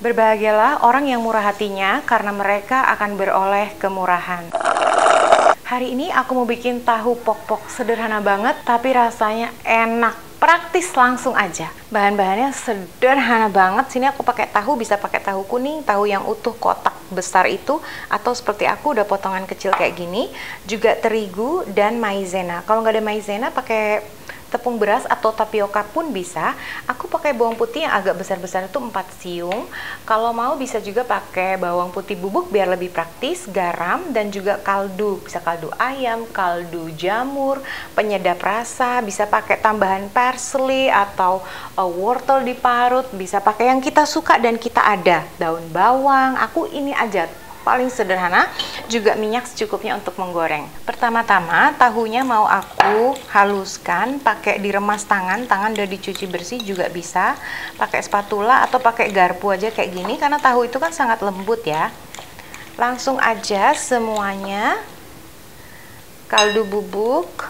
Berbahagialah orang yang murah hatinya, karena mereka akan beroleh kemurahan. Hari ini aku mau bikin tahu pok-pok. Sederhana banget, tapi rasanya enak. Praktis langsung aja. Bahan-bahannya sederhana banget. Sini aku pakai tahu, bisa pakai tahu kuning, tahu yang utuh kotak besar itu, atau seperti aku udah potongan kecil kayak gini. Juga terigu dan maizena. Kalau nggak ada maizena, pakai tepung beras atau tapioka pun bisa. Aku pakai bawang putih yang agak besar-besar itu 4 siung. Kalau mau bisa juga pakai bawang putih bubuk biar lebih praktis, garam, dan juga kaldu. Bisa kaldu ayam, kaldu jamur, penyedap rasa, bisa pakai tambahan parsley atau wortel diparut, bisa pakai yang kita suka dan kita ada. Daun bawang, aku ini aja. Paling sederhana, juga minyak secukupnya untuk menggoreng. Pertama-tama tahunya mau aku haluskan, pakai diremas tangan udah dicuci bersih juga bisa, pakai spatula atau pakai garpu aja kayak gini, karena tahu itu kan sangat lembut ya. Langsung aja semuanya, kaldu bubuk,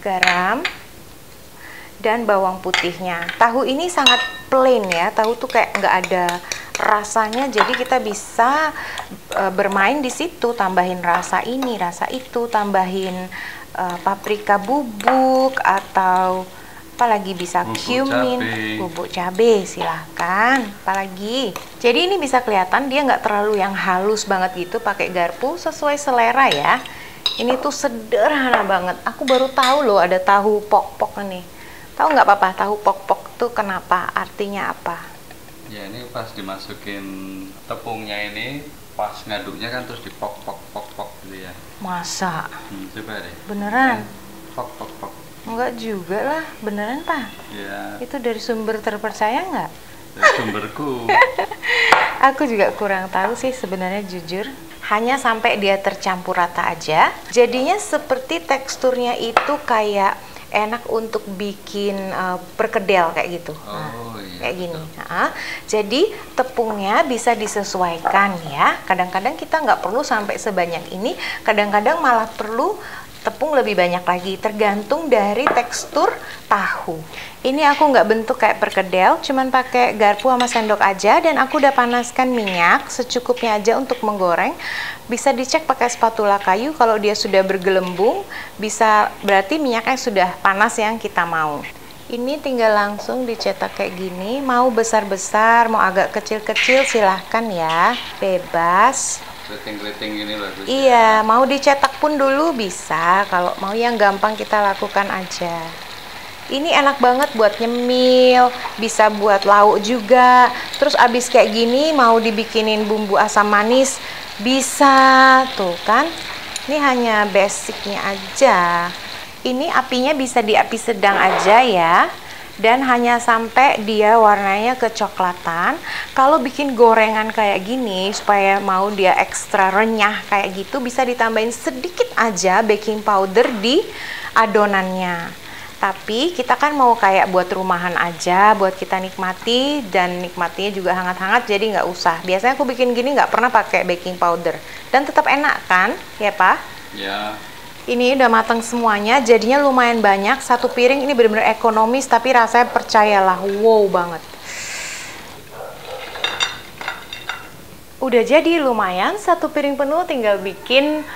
garam, dan bawang putihnya. Tahu ini sangat plain ya, tahu tuh kayak nggak ada rasanya, jadi kita bisa bermain di situ, tambahin rasa ini, rasa itu, tambahin paprika bubuk atau apalagi bisa cumin, bubuk cabai, silahkan. Apalagi, jadi ini bisa kelihatan dia nggak terlalu yang halus banget gitu, pakai garpu sesuai selera ya. Ini tuh sederhana banget. Aku baru tahu loh ada tahu pok-pok nih. Tahu nggak Papa, tahu pok-pok tuh kenapa? Artinya apa? Ya, ini pas dimasukin tepungnya ini, pas ngaduknya kan terus dipok gitu ya. Masa? Coba deh. Beneran? Pok. Enggak juga lah, beneran Pak? Ya. Itu dari sumber terpercaya nggak? Dari sumberku. Aku juga kurang tahu sih sebenarnya, jujur. Hanya sampai dia tercampur rata aja. Jadinya seperti teksturnya itu kayak enak untuk bikin perkedel kayak gitu. Kayak gini. Jadi tepungnya bisa disesuaikan ya. Kadang-kadang kita nggak perlu sampai sebanyak ini. Kadang-kadang malah perlu tepung lebih banyak lagi. Tergantung dari tekstur tahu. Ini aku nggak bentuk kayak perkedel, cuman pakai garpu sama sendok aja, dan aku udah panaskan minyak secukupnya aja untuk menggoreng. Bisa dicek pakai spatula kayu, kalau dia sudah bergelembung, bisa berarti minyaknya sudah panas yang kita mau. Ini tinggal langsung dicetak kayak gini, mau besar-besar, mau agak kecil-kecil silahkan ya, bebas. Keriting-keriting gini bagus. Iya, mau dicetak pun dulu bisa, kalau mau yang gampang kita lakukan aja. Ini enak banget buat nyemil, bisa buat lauk juga. Terus abis kayak gini mau dibikinin bumbu asam manis, bisa. Tuh kan, ini hanya basicnya aja. Ini apinya bisa di api sedang aja ya. Dan hanya sampai dia warnanya kecoklatan. Kalau bikin gorengan kayak gini, supaya mau dia ekstra renyah kayak gitu, bisa ditambahin sedikit aja baking powder di adonannya. Tapi kita kan mau kayak buat rumahan aja, buat kita nikmati, dan nikmatinya juga hangat-hangat, jadi nggak usah. Biasanya aku bikin gini nggak pernah pakai baking powder, dan tetap enak kan, ya Pak? Ya. Ini udah matang semuanya, jadinya lumayan banyak. Satu piring ini benar-benar ekonomis, tapi rasanya percayalah, wow banget. Udah jadi lumayan, satu piring penuh, tinggal bikin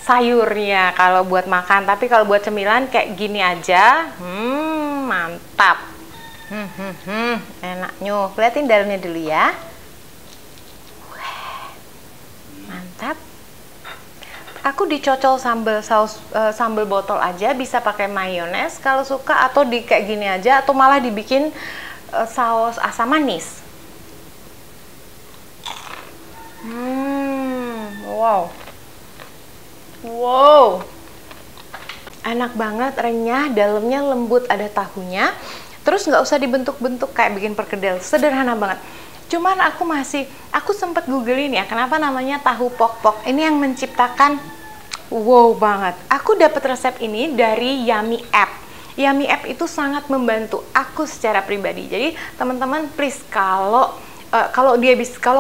sayurnya kalau buat makan. Tapi kalau buat cemilan kayak gini aja, mantap. Enaknya. Lihatin dalamnya dulu ya. Mantap. Aku dicocol sambal botol aja, bisa pakai mayones kalau suka, atau di kayak gini aja, atau malah dibikin saus asam manis. Wow, enak banget, renyah, dalamnya lembut, ada tahunya. Terus nggak usah dibentuk-bentuk kayak bikin perkedel, sederhana banget. Cuman aku sempat googlein ya, kenapa namanya tahu pok-pok. Ini yang menciptakan, wow banget. Aku dapat resep ini dari Yummy App. Yummy App itu sangat membantu aku secara pribadi. Jadi teman-teman please, kalau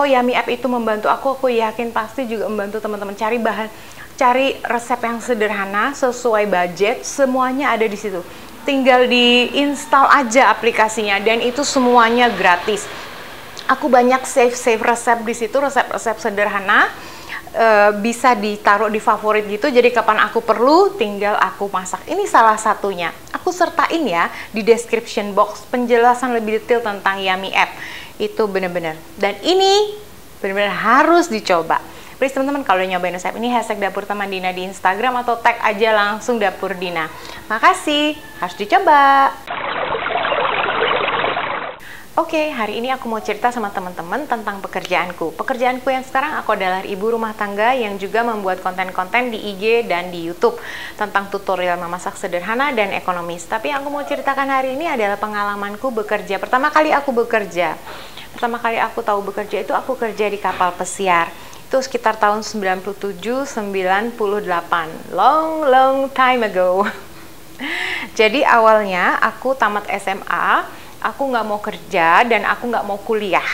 Yummy App itu membantu aku yakin pasti juga membantu teman-teman. Cari resep yang sederhana, sesuai budget, semuanya ada di situ. Tinggal diinstal aja aplikasinya, dan itu semuanya gratis. Aku banyak save resep di situ, resep-resep sederhana, bisa ditaruh di favorit gitu. Jadi kapan aku perlu, tinggal aku masak. Ini salah satunya. Aku sertain ya di description box penjelasan lebih detail tentang Yummy App. Itu bener-bener. Dan ini bener-bener harus dicoba. Please teman-teman, kalau nyobain resep ini hashtag Dapur Teman Dina di Instagram atau tag aja langsung Dapur Dina. Makasih, harus dicoba. Oke, hari ini aku mau cerita sama teman-teman tentang pekerjaanku. Pekerjaanku yang sekarang aku adalah ibu rumah tangga yang juga membuat konten-konten di IG dan di YouTube tentang tutorial memasak sederhana dan ekonomis. Tapi yang aku mau ceritakan hari ini adalah pengalamanku bekerja. Pertama kali aku tahu bekerja itu aku kerja di kapal pesiar. Itu sekitar tahun 97-98. Long time ago. Jadi awalnya aku tamat SMA, aku nggak mau kerja dan aku nggak mau kuliah.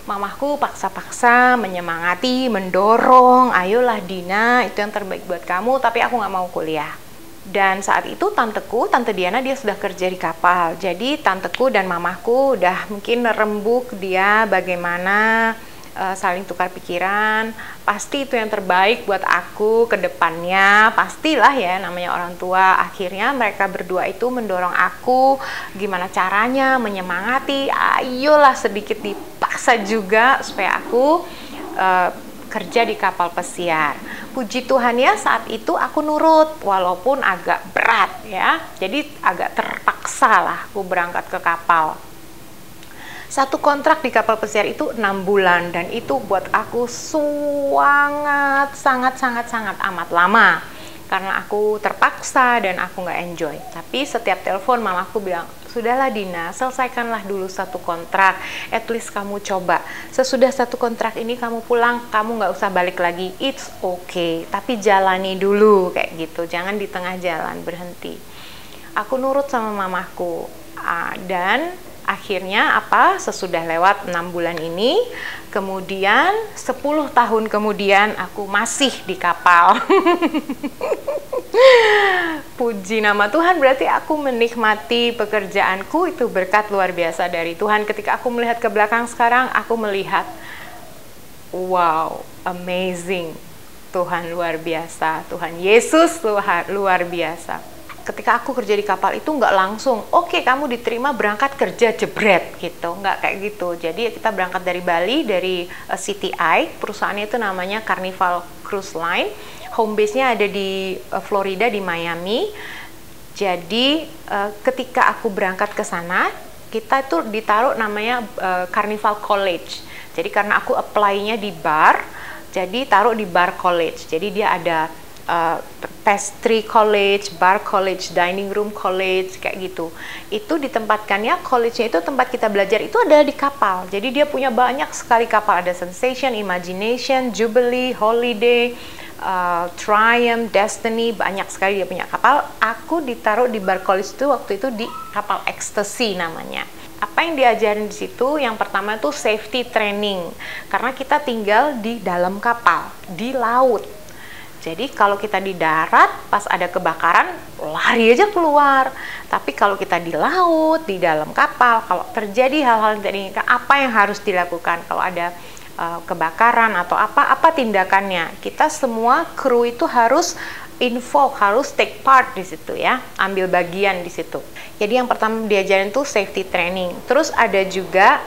Mamahku paksa-paksa, menyemangati, mendorong, ayolah Dina, itu yang terbaik buat kamu, tapi aku nggak mau kuliah. Dan saat itu Tante Diana dia sudah kerja di kapal. Jadi tanteku dan mamahku udah mungkin rembuk dia bagaimana saling tukar pikiran, pasti itu yang terbaik buat aku ke depannya, pastilah ya, namanya orang tua. Akhirnya mereka berdua itu mendorong aku, gimana caranya, menyemangati, ayolah sedikit dipaksa juga supaya aku kerja di kapal pesiar. Puji Tuhan ya, saat itu aku nurut, walaupun agak berat ya, jadi agak terpaksa lah aku berangkat ke kapal. Satu kontrak di kapal pesiar itu 6 bulan dan itu buat aku sangat amat lama karena aku terpaksa dan aku nggak enjoy. Tapi setiap telepon mamaku bilang, sudahlah Dina, selesaikanlah dulu satu kontrak, at least kamu coba. Sesudah satu kontrak ini kamu pulang, kamu nggak usah balik lagi, it's okay, tapi jalani dulu kayak gitu, jangan di tengah jalan berhenti. Aku nurut sama mamaku dan akhirnya sesudah lewat 6 bulan ini, kemudian 10 tahun kemudian aku masih di kapal. Puji nama Tuhan, berarti aku menikmati pekerjaanku, itu berkat luar biasa dari Tuhan. Ketika aku melihat ke belakang sekarang, aku melihat, wow, amazing. Tuhan luar biasa, Tuhan Yesus luar biasa. Ketika aku kerja di kapal itu nggak langsung, oke, kamu diterima berangkat kerja jebret gitu, nggak kayak gitu. Jadi kita berangkat dari Bali, dari CTI, perusahaannya itu namanya Carnival Cruise Line, home base-nya ada di Florida, di Miami. Jadi ketika aku berangkat ke sana, kita itu ditaruh namanya Carnival College. Jadi karena aku apply-nya di bar, jadi taruh di bar college. Jadi dia ada pastry college, bar college, dining room college, kayak gitu. Itu ditempatkannya, college-nya itu tempat kita belajar itu adalah di kapal. Jadi dia punya banyak sekali kapal, ada Sensation, Imagination, Jubilee, Holiday, Triumph, Destiny, banyak sekali dia punya kapal. Aku ditaruh di bar college itu waktu itu di kapal Ecstasy namanya. Apa yang diajarin di situ? Yang pertama itu safety training, karena kita tinggal di dalam kapal, di laut. Jadi kalau kita di darat, pas ada kebakaran, lari aja keluar. Tapi kalau kita di laut, di dalam kapal, kalau terjadi hal-hal yang tidak diinginkan, apa yang harus dilakukan? Kalau ada kebakaran atau apa tindakannya? Kita semua kru itu harus involve, harus take part di situ ya, ambil bagian di situ. Jadi yang pertama diajarin tuh safety training. Terus ada juga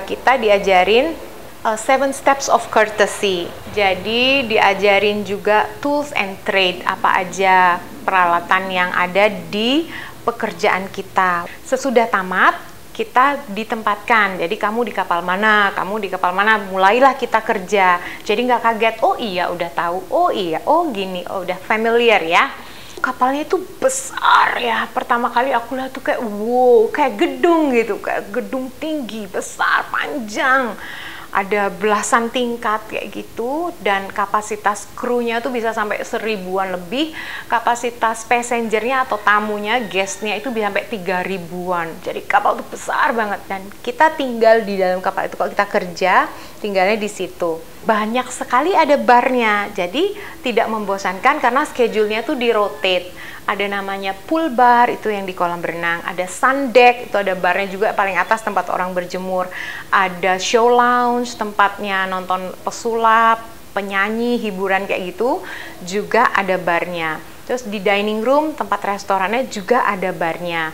kita diajarin 7 steps of courtesy. Jadi diajarin juga tools and trade, apa aja peralatan yang ada di pekerjaan kita. Sesudah tamat, kita ditempatkan. Jadi kamu di kapal mana, mulailah kita kerja. Jadi nggak kaget, oh iya udah tahu, oh iya, oh gini, oh udah familiar ya. Kapalnya itu besar ya, pertama kali aku lihat tuh kayak wow, kayak gedung gitu, kayak gedung tinggi, besar, panjang. Ada belasan tingkat kayak gitu, dan kapasitas krunya tuh bisa sampai 1000-an lebih, kapasitas passengernya atau tamunya, guestnya itu bisa sampai 3000-an. Jadi kapal itu besar banget dan kita tinggal di dalam kapal itu. Kalau kita kerja, tinggalnya di situ. Banyak sekali ada barnya, jadi tidak membosankan karena schedule-nya tuh di rotate. ada namanya pool bar, itu yang di kolam berenang, ada sun deck, itu ada barnya juga paling atas tempat orang berjemur, ada show lounge, tempatnya nonton pesulap, penyanyi, hiburan kayak gitu, juga ada barnya. Terus di dining room, tempat restorannya juga ada barnya.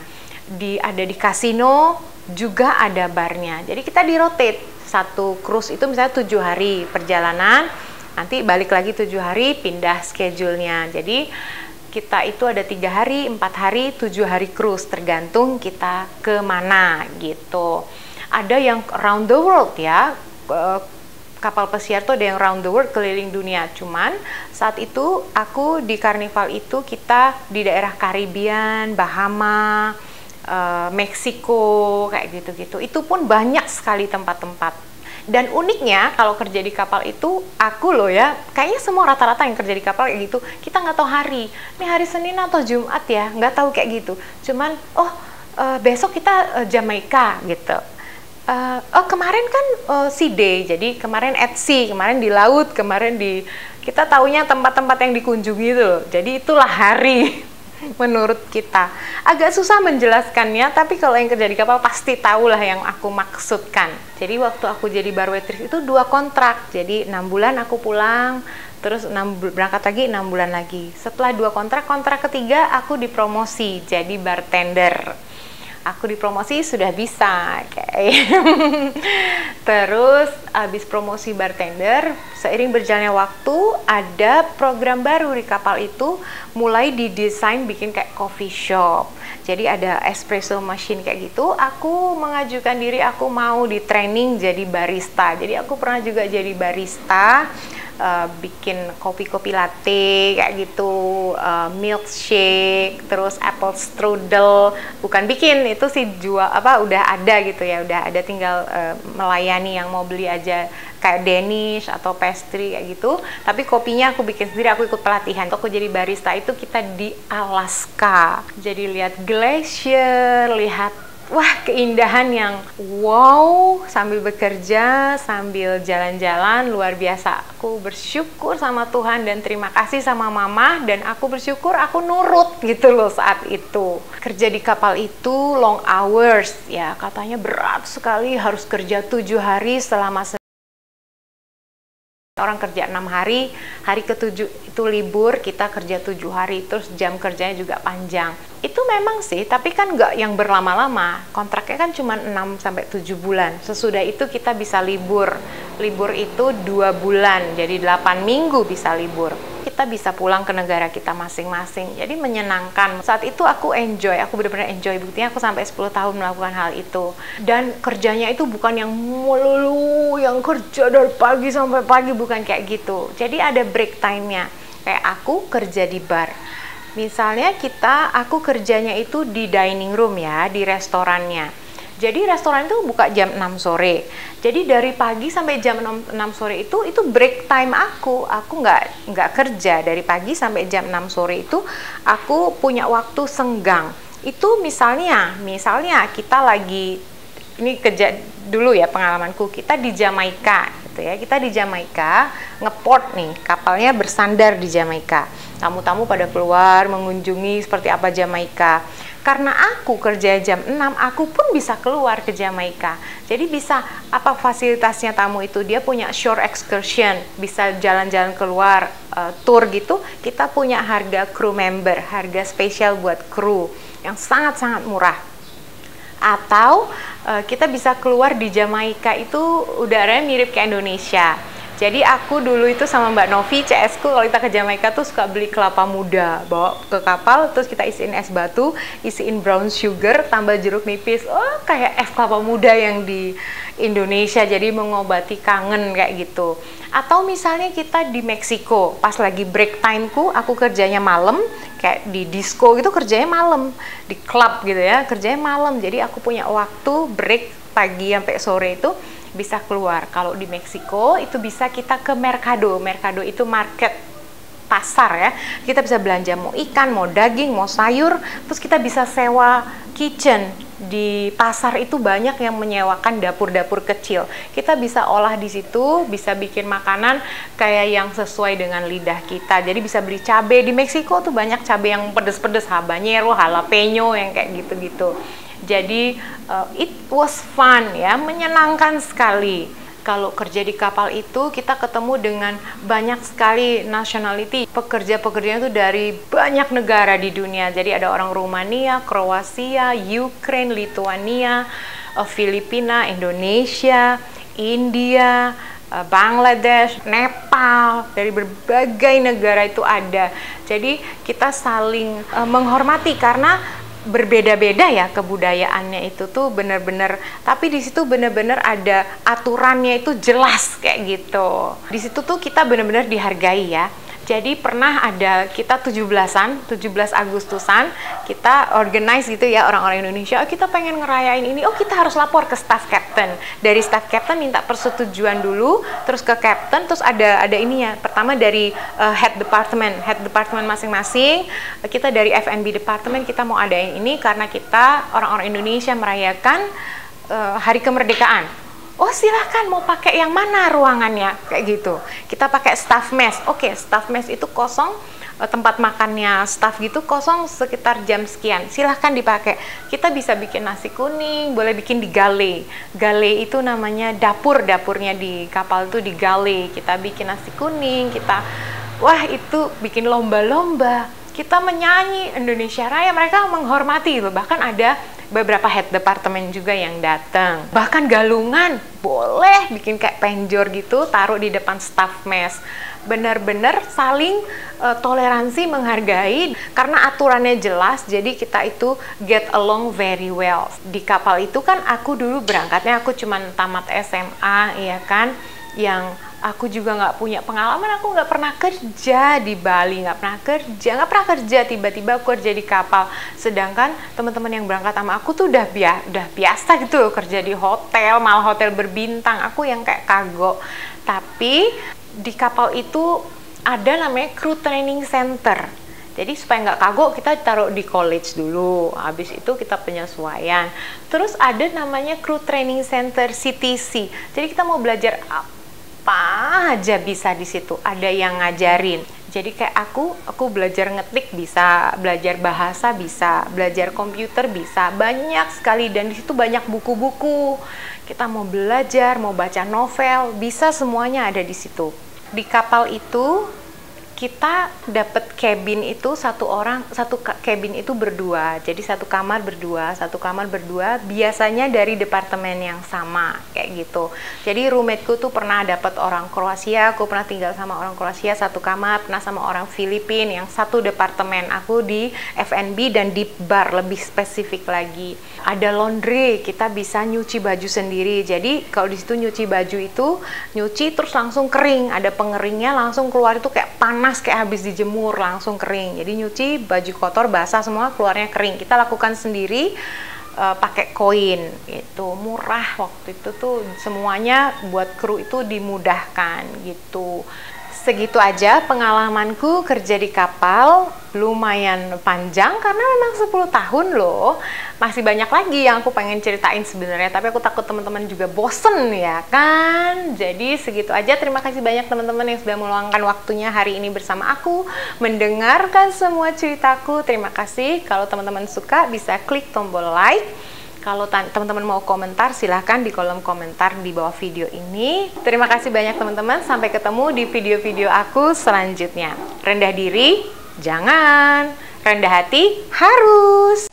Ada di kasino juga ada barnya. Jadi kita di rotate, satu cruise itu misalnya 7 hari perjalanan, nanti balik lagi 7 hari, pindah schedule-nya. Jadi kita itu ada 3 hari, 4 hari, 7 hari cruise, tergantung kita kemana gitu. Ada yang around the world ya, kapal pesiar tuh ada yang around the world, keliling dunia. Cuman saat itu aku di Carnival itu kita di daerah Caribbean, Bahama, Meksiko, kayak gitu-gitu. Itu pun banyak sekali tempat-tempat. Dan uniknya kalau kerja di kapal itu, aku loh ya, kayaknya semua rata-rata yang kerja di kapal kayak gitu, kita nggak tahu hari, ini hari Senin atau Jumat ya, nggak tahu kayak gitu. Cuman, besok kita Jamaika gitu. Kemarin kan sea day, jadi kemarin at sea, kemarin di laut, kemarin kita taunya tempat-tempat yang dikunjungi itu, jadi itulah hari menurut kita. Agak susah menjelaskannya, tapi kalau yang kerja di kapal pasti tahulah yang aku maksudkan. Jadi waktu aku jadi bar waitress itu 2 kontrak, jadi 6 bulan aku pulang, terus berangkat lagi 6 bulan lagi. Setelah 2 kontrak ketiga aku dipromosi jadi bartender. Aku dipromosi sudah bisa, kayak. Terus habis promosi bartender, seiring berjalannya waktu ada program baru di kapal itu, mulai didesain bikin kayak coffee shop. Jadi ada espresso machine kayak gitu. Aku mengajukan diri, aku mau di training jadi barista. Jadi aku pernah juga jadi barista. Bikin kopi-kopi latte kayak gitu, milkshake, terus apple strudel, bukan bikin, itu sih jual udah ada gitu ya, udah ada, tinggal melayani yang mau beli aja, kayak Danish atau pastry kayak gitu. Tapi kopinya aku bikin sendiri, aku ikut pelatihan. Aku jadi barista itu kita di Alaska, jadi lihat glacier, lihat wah keindahan yang wow, sambil bekerja, sambil jalan-jalan, luar biasa. Aku bersyukur sama Tuhan dan terima kasih sama mama, dan aku bersyukur aku nurut gitu loh saat itu. Kerja di kapal itu long hours ya, katanya berat sekali, harus kerja 7 hari selama orang kerja 6 hari, hari ke-7 itu libur, kita kerja 7 hari, terus jam kerjanya juga panjang. Itu memang sih, tapi kan nggak yang berlama-lama, kontraknya kan cuma 6-7 bulan. Sesudah itu kita bisa libur. Libur itu 2 bulan, jadi 8 minggu bisa libur. Kita bisa pulang ke negara kita masing-masing, jadi menyenangkan. Saat itu aku enjoy, aku benar-benar enjoy, buktinya aku sampai 10 tahun melakukan hal itu. Dan kerjanya itu bukan yang melulu, yang kerja dari pagi sampai pagi, bukan kayak gitu. Jadi ada break time-nya, kayak aku kerja di bar. Misalnya aku kerjanya itu di dining room ya, di restorannya. Jadi restoran itu buka jam 6 sore. Jadi dari pagi sampai jam 6 sore itu break time aku. Aku nggak kerja dari pagi sampai jam 6 sore itu. Aku punya waktu senggang. Itu misalnya kita lagi, ini kerja dulu ya pengalamanku, kita di Jamaika gitu ya. Kita di Jamaika, ngeport nih, kapalnya bersandar di Jamaika. Tamu-tamu pada keluar mengunjungi seperti apa Jamaika. Karena aku kerja jam 6, aku pun bisa keluar ke Jamaika. Jadi bisa apa fasilitasnya tamu itu, dia punya shore excursion, bisa jalan-jalan keluar, tour gitu. Kita punya harga crew member, harga spesial buat kru yang sangat-sangat murah. Atau kita bisa keluar di Jamaika itu udaranya mirip kayak Indonesia. Jadi aku dulu itu sama Mbak Novi, CS ku, kalau kita ke Jamaika tuh suka beli kelapa muda, bawa ke kapal, terus kita isiin es batu, isiin brown sugar, tambah jeruk nipis. Oh, kayak es kelapa muda yang di Indonesia, jadi mengobati kangen kayak gitu. Atau misalnya kita di Meksiko, pas lagi break time ku, aku kerjanya malam, kayak di disco gitu kerjanya malam, di club gitu ya, kerjanya malam. Jadi aku punya waktu break pagi sampai sore itu bisa keluar. Kalau di Meksiko itu bisa kita ke Mercado. Mercado itu market, pasar ya. Kita bisa belanja mau ikan, mau daging, mau sayur. Terus kita bisa sewa kitchen di pasar itu banyak yang menyewakan dapur-dapur kecil. Kita bisa olah di situ, bisa bikin makanan kayak yang sesuai dengan lidah kita. Jadi bisa beli cabai. Di Meksiko tuh banyak cabai yang pedes-pedes, habanero, jalapeno yang kayak gitu-gitu. Jadi it was fun ya, menyenangkan sekali. Kalau kerja di kapal itu kita ketemu dengan banyak sekali nationality. Pekerja-pekerjanya itu dari banyak negara di dunia. Jadi ada orang Rumania, Kroasia, Ukraine, Lituania, Filipina, Indonesia, India, Bangladesh, Nepal, dari berbagai negara itu ada. Jadi kita saling menghormati karena berbeda-beda ya kebudayaannya itu tuh bener-bener, tapi di situ bener-bener ada aturannya itu jelas kayak gitu. Di situ tuh kita bener-bener dihargai ya. Jadi pernah ada kita 17 Agustusan, kita organize gitu ya orang-orang Indonesia, oh kita pengen ngerayain ini, oh kita harus lapor ke staff captain. Dari staff captain minta persetujuan dulu, terus ke captain, terus ada ini ya. Pertama dari head department masing-masing, kita dari F&B department kita mau adain ini karena kita orang-orang Indonesia merayakan hari kemerdekaan. Oh silahkan mau pakai yang mana ruangannya kayak gitu. Kita pakai staff mess. Oke, staff mess itu kosong, tempat makannya staff gitu kosong sekitar jam sekian. Silahkan dipakai. Kita bisa bikin nasi kuning, boleh bikin di galley. Galley itu namanya dapurnya di kapal itu di galley. Kita bikin nasi kuning, wah itu bikin lomba-lomba. Kita menyanyi Indonesia Raya, mereka menghormati loh. Bahkan ada beberapa head departemen juga yang datang. Bahkan galungan boleh bikin kayak penjor gitu, taruh di depan staff mess. Benar-benar saling toleransi, menghargai karena aturannya jelas. Jadi kita itu get along very well. Di kapal itu kan aku dulu berangkatnya aku cuman tamat SMA ya kan, yang aku juga nggak punya pengalaman, aku nggak pernah kerja di Bali, nggak pernah kerja, tiba-tiba aku kerja di kapal. Sedangkan teman-teman yang berangkat sama aku tuh udah biasa gitu loh, kerja di hotel, malah hotel berbintang, aku yang kayak kargo. Tapi di kapal itu ada namanya crew training center. Jadi supaya nggak kagok kita taruh di college dulu, habis itu kita penyesuaian. Terus ada namanya crew training center CTC. Jadi kita mau belajar apa aja bisa di situ, ada yang ngajarin. Jadi kayak aku belajar ngetik bisa, belajar bahasa bisa, belajar komputer bisa, banyak sekali. Dan di situ banyak buku-buku. Kita mau belajar, mau baca novel, bisa, semuanya ada di situ. Di kapal itu kita dapat cabin itu satu cabin itu berdua, jadi satu kamar berdua, biasanya dari departemen yang sama kayak gitu. Jadi roommateku tuh pernah dapat orang Kroasia, aku pernah tinggal sama orang Kroasia satu kamar, pernah sama orang Filipina yang satu departemen, aku di F&B dan di bar lebih spesifik lagi. Ada laundry, kita bisa nyuci baju sendiri. Jadi kalau di situ nyuci baju itu nyuci terus langsung kering, ada pengeringnya, langsung keluar itu kayak panas, kayak habis dijemur, langsung kering. Jadi nyuci baju kotor basah semua keluarnya kering. Kita lakukan sendiri pakai koin. Itu murah waktu itu tuh, semuanya buat kru itu dimudahkan gitu. Segitu aja pengalamanku kerja di kapal, lumayan panjang karena memang 10 tahun loh. Masih banyak lagi yang aku pengen ceritain sebenarnya, tapi aku takut teman-teman juga bosen ya kan. Jadi segitu aja, terima kasih banyak teman-teman yang sudah meluangkan waktunya hari ini bersama aku, mendengarkan semua ceritaku. Terima kasih. Kalau teman-teman suka bisa klik tombol like. Kalau teman-teman mau komentar, silahkan di kolom komentar di bawah video ini. Terima kasih banyak teman-teman. Sampai ketemu di video-video aku selanjutnya. Rendah diri, jangan. Rendah hati, harus.